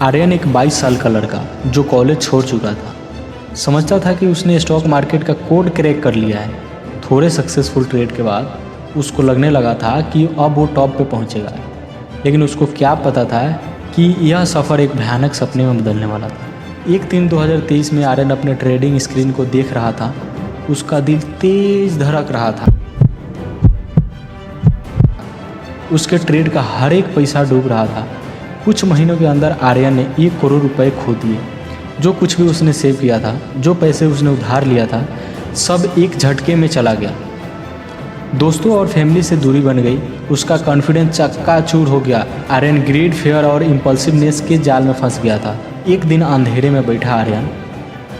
आर्यन एक 22 साल का लड़का जो कॉलेज छोड़ चुका था। समझता था कि उसने स्टॉक मार्केट का कोड क्रैक कर लिया है। थोड़े सक्सेसफुल ट्रेड के बाद उसको लगने लगा था कि अब वो टॉप पे पहुंचेगा, लेकिन उसको क्या पता था कि यह सफ़र एक भयानक सपने में बदलने वाला था। एक दिन 2023 में आर्यन अपने ट्रेडिंग स्क्रीन को देख रहा था। उसका दिल तेज धड़क रहा था। उसके ट्रेड का हर एक पैसा डूब रहा था। कुछ महीनों के अंदर आर्यन ने 1 करोड़ रुपए खो दिए। जो कुछ भी उसने सेव किया था, जो पैसे उसने उधार लिया था, सब एक झटके में चला गया। दोस्तों और फैमिली से दूरी बन गई। उसका कॉन्फिडेंस चक्काचूर हो गया। आर्यन ग्रीड, फेयर और इम्पल्सिवनेस के जाल में फंस गया था। एक दिन अंधेरे में बैठा आर्यन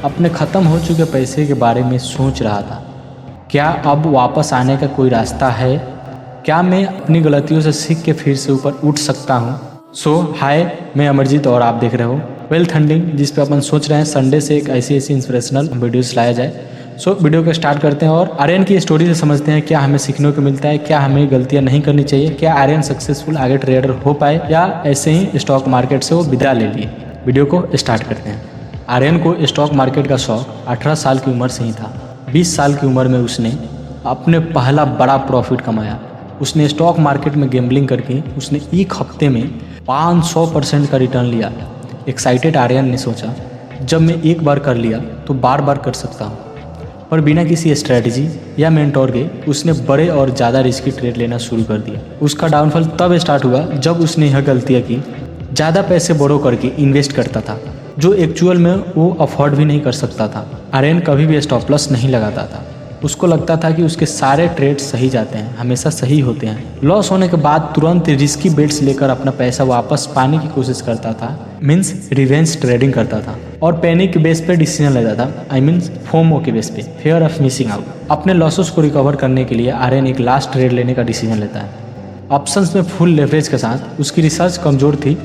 अपने ख़त्म हो चुके पैसे के बारे में सोच रहा था। क्या अब वापस आने का कोई रास्ता है? क्या मैं अपनी गलतियों से सीख के फिर से ऊपर उठ सकता हूँ? हाय, मैं अमरजीत और आप देख रहे हो वेल्थ हंटिंग, जिस पे अपन सोच रहे हैं संडे से एक ऐसी इंस्पिरेशनल वीडियोस लाया जाए। वीडियो को स्टार्ट करते हैं और आर्यन की स्टोरी से समझते हैं क्या हमें सीखने को मिलता है, क्या हमें गलतियां नहीं करनी चाहिए, क्या आर्यन सक्सेसफुल आगे ट्रेडर हो पाए या ऐसे ही स्टॉक मार्केट से वो विदा ले लिए। वीडियो को स्टार्ट करते हैं। आर्यन को स्टॉक मार्केट का शौक 18 साल की उम्र से ही था। 20 साल की उम्र में उसने अपने पहला बड़ा प्रॉफिट कमाया। उसने स्टॉक मार्केट में गैम्बलिंग करके उसने एक हफ्ते में 500% का रिटर्न लिया। एक्साइटेड आर्यन ने सोचा, जब मैं एक बार कर लिया तो बार बार कर सकता हूँ। पर बिना किसी स्ट्रैटेजी या मेंटोर के उसने बड़े और ज़्यादा रिस्की ट्रेड लेना शुरू कर दिया। उसका डाउनफॉल तब स्टार्ट हुआ जब उसने यह गलतियाँ की, ज़्यादा पैसे बोरो करके इन्वेस्ट करता था जो एक्चुअल में वो अफोर्ड भी नहीं कर सकता था। आर्यन कभी भी स्टॉप लॉस नहीं लगाता था। उसको लगता था कि उसके सारे ट्रेड सही जाते हैं, हमेशा सही होते हैं। लॉस होने के बाद तुरंत रिस्की बेट्स लेकर अपना पैसा वापस पाने की कोशिश करता था। मीन्स रिवेंज ट्रेडिंग करता था और पैनिक के बेस पे डिसीजन लेता था। फोमो के बेस पे, फियर ऑफ मिसिंग आउट। अपने लॉसेस को रिकवर करने के लिए आर्यन एक लास्ट ट्रेड लेने का डिसीजन लेता है। ऑप्शंस में फुल लेवरेज के साथ। उसकी रिसर्च कमज़ोर थी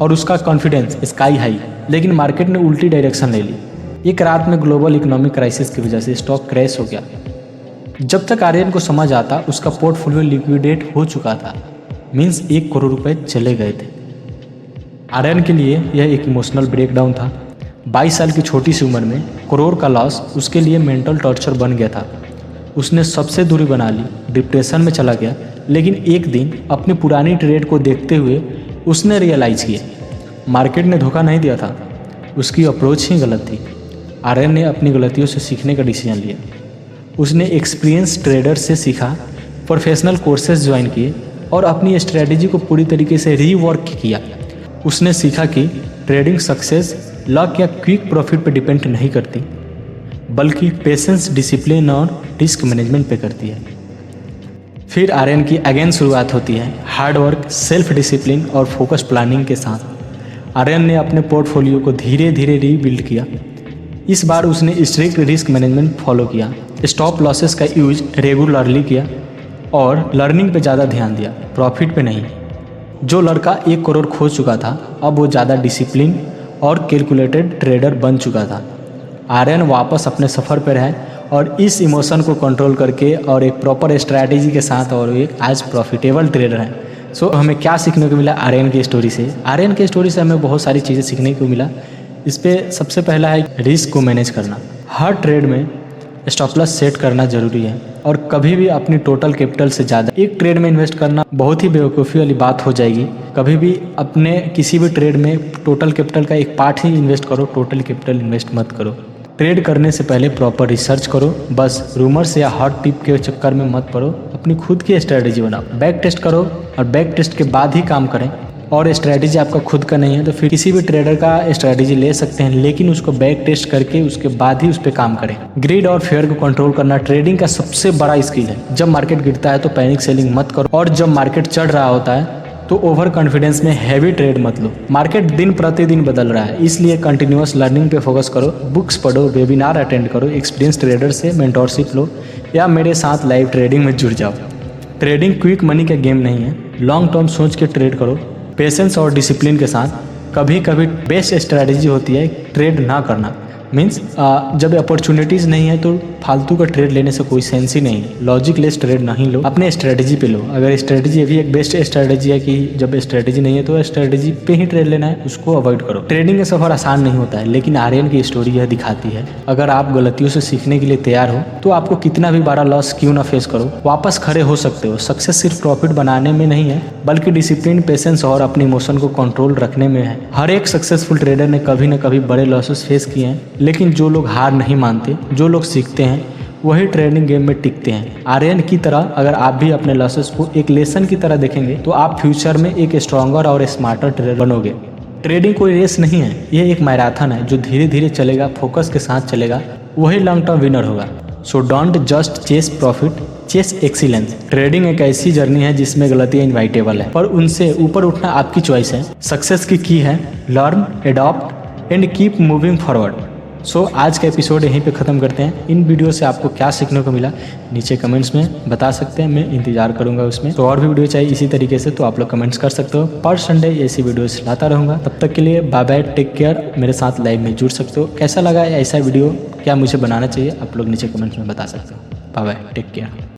और उसका कॉन्फिडेंस स्काई हाई, लेकिन मार्केट ने उल्टी डायरेक्शन ले ली। एक रात में ग्लोबल इकोनॉमिक क्राइसिस की वजह से स्टॉक क्रैश हो गया। जब तक आर्यन को समझ आता, उसका पोर्टफोलियो लिक्विडेट हो चुका था। मीन्स 1 करोड़ रुपए चले गए थे। आर्यन के लिए यह एक इमोशनल ब्रेकडाउन था। 22 साल की छोटी सी उम्र में करोड़ का लॉस उसके लिए मेंटल टॉर्चर बन गया था। उसने सबसे दूरी बना ली, डिप्रेशन में चला गया। लेकिन एक दिन अपनी पुरानी ट्रेड को देखते हुए उसने रियलाइज़ किया, मार्केट ने धोखा नहीं दिया था, उसकी अप्रोच ही गलत थी। आर्यन ने अपनी गलतियों से सीखने का डिसीजन लिया। उसने एक्सपीरियंस ट्रेडर से सीखा, प्रोफेशनल कोर्सेज ज्वाइन किए और अपनी स्ट्रेटजी को पूरी तरीके से रीवर्क किया। उसने सीखा कि ट्रेडिंग सक्सेस लक या क्विक प्रॉफिट पर डिपेंड नहीं करती, बल्कि पेशेंस, डिसिप्लिन और रिस्क मैनेजमेंट पे करती है। फिर आर्यन की अगेन शुरुआत होती है हार्ड वर्क, सेल्फ डिसिप्लिन और फोकस प्लानिंग के साथ। आर्यन ने अपने पोर्टफोलियो को धीरे धीरे रीबिल्ड किया। इस बार उसने स्ट्रिक्ट रिस्क मैनेजमेंट फॉलो किया, स्टॉप लॉसेस का यूज रेगुलरली किया और लर्निंग पे ज़्यादा ध्यान दिया, प्रॉफिट पे नहीं। जो लड़का 1 करोड़ खो चुका था, अब वो ज़्यादा डिसिप्लिन और कैलकुलेटेड ट्रेडर बन चुका था। आर्यन वापस अपने सफ़र पर है और इस इमोशन को कंट्रोल करके और एक प्रॉपर स्ट्रैटेजी के साथ और एक आज प्रॉफिटेबल ट्रेडर है। हमें क्या सीखने को मिला आर्यन की स्टोरी से? आर्यन की स्टोरी से हमें बहुत सारी चीज़ें सीखने को मिला। इस पर सबसे पहला है रिस्क को मैनेज करना। हर ट्रेड में स्टॉप लॉस सेट करना ज़रूरी है और कभी भी अपनी टोटल कैपिटल से ज़्यादा एक ट्रेड में इन्वेस्ट करना बहुत ही बेवकूफ़ी वाली बात हो जाएगी। कभी भी अपने किसी भी ट्रेड में टोटल कैपिटल का एक पार्ट ही इन्वेस्ट करो, टोटल कैपिटल इन्वेस्ट मत करो। ट्रेड करने से पहले प्रॉपर रिसर्च करो। बस रूमर्स या हॉट टिप के चक्कर में मत पड़ो। अपनी खुद की स्ट्रैटेजी बनाओ, बैक टेस्ट करो और बैक टेस्ट के बाद ही काम करें। और स्ट्रैटेजी आपका खुद का नहीं है तो फिर किसी भी ट्रेडर का स्ट्रैटेजी ले सकते हैं, लेकिन उसको बैक टेस्ट करके उसके बाद ही उस पर काम करें। ग्रीड और फेयर को कंट्रोल करना ट्रेडिंग का सबसे बड़ा स्किल है। जब मार्केट गिरता है तो पैनिक सेलिंग मत करो और जब मार्केट चढ़ रहा होता है तो ओवर कॉन्फिडेंस में हैवी ट्रेड मत लो। मार्केट दिन प्रतिदिन बदल रहा है, इसलिए कंटिन्यूअस लर्निंग पे फोकस करो। बुक्स पढ़ो, वेबिनार अटेंड करो, एक्सपीरियंस ट्रेडर से मेंटोरशिप लो या मेरे साथ लाइव ट्रेडिंग में जुड़ जाओ। ट्रेडिंग क्विक मनी का गेम नहीं है, लॉन्ग टर्म सोच के ट्रेड करो, पेशेंस और डिसिप्लिन के साथ। कभी कभी बेस्ट स्ट्रैटेजी होती है ट्रेड ना करना। मीन्स जब अपॉर्चुनिटीज़ नहीं है तो फालतू का ट्रेड लेने से कोई सेंस ही नहीं है। लॉजिक लेस ट्रेड नहीं लो, अपने स्ट्रेटजी पे लो। अगर स्ट्रेटजी अभी एक बेस्ट स्ट्रेटजी है कि जब स्ट्रेटजी नहीं है तो स्ट्रेटजी पे ही ट्रेड लेना है, उसको अवॉइड करो। ट्रेडिंग का सफर आसान नहीं होता है, लेकिन आर्यन की स्टोरी यह दिखाती है अगर आप गलतियों से सीखने के लिए तैयार हो तो आपको कितना भी बड़ा लॉस क्यों ना फेस करो, वापस खड़े हो सकते हो। सक्सेस सिर्फ प्रॉफिट बनाने में नहीं है, बल्कि डिसिप्लिन, पेशेंस और अपनी इमोशन को कंट्रोल रखने में है। हर एक सक्सेसफुल ट्रेडर ने कभी न कभी बड़े लॉसेस फेस किए हैं, लेकिन जो लोग हार नहीं मानते, जो लोग सीखते हैं, वही ट्रेडिंग गेम में टिकते हैं। आर्यन की तरह अगर आप भी अपने लॉसेस को एक लेसन की तरह देखेंगे तो आप फ्यूचर में एक स्ट्रॉन्गर और स्मार्टर ट्रेडर बनोगे। ट्रेडिंग कोई रेस नहीं है, ये एक मैराथन है जो धीरे धीरे चलेगा, फोकस के साथ चलेगा, वही लॉन्ग टर्म विनर होगा। So don't just chase profit, chase excellence. Trading एक ऐसी जर्नी है जिसमें गलतियां इनवाइटेबल है, पर उनसे ऊपर उठना आपकी चॉइस है। सक्सेस की है learn, adopt and keep moving forward. So आज का एपिसोड यहीं पे ख़त्म करते हैं। इन वीडियो से आपको क्या सीखने को मिला नीचे कमेंट्स में बता सकते हैं, मैं इंतजार करूंगा उसमें। तो और भी वीडियो चाहिए इसी तरीके से तो आप लोग कमेंट्स कर सकते हो। पर संडे ऐसी वीडियोस लाता रहूँगा। तब तक के लिए बाय बाय, टेक केयर। मेरे साथ लाइव में जुड़ सकते हो। कैसा लगा ऐसा वीडियो, क्या मुझे बनाना चाहिए, आप लोग नीचे कमेंट्स में बता सकते हो। Bye bye, take care.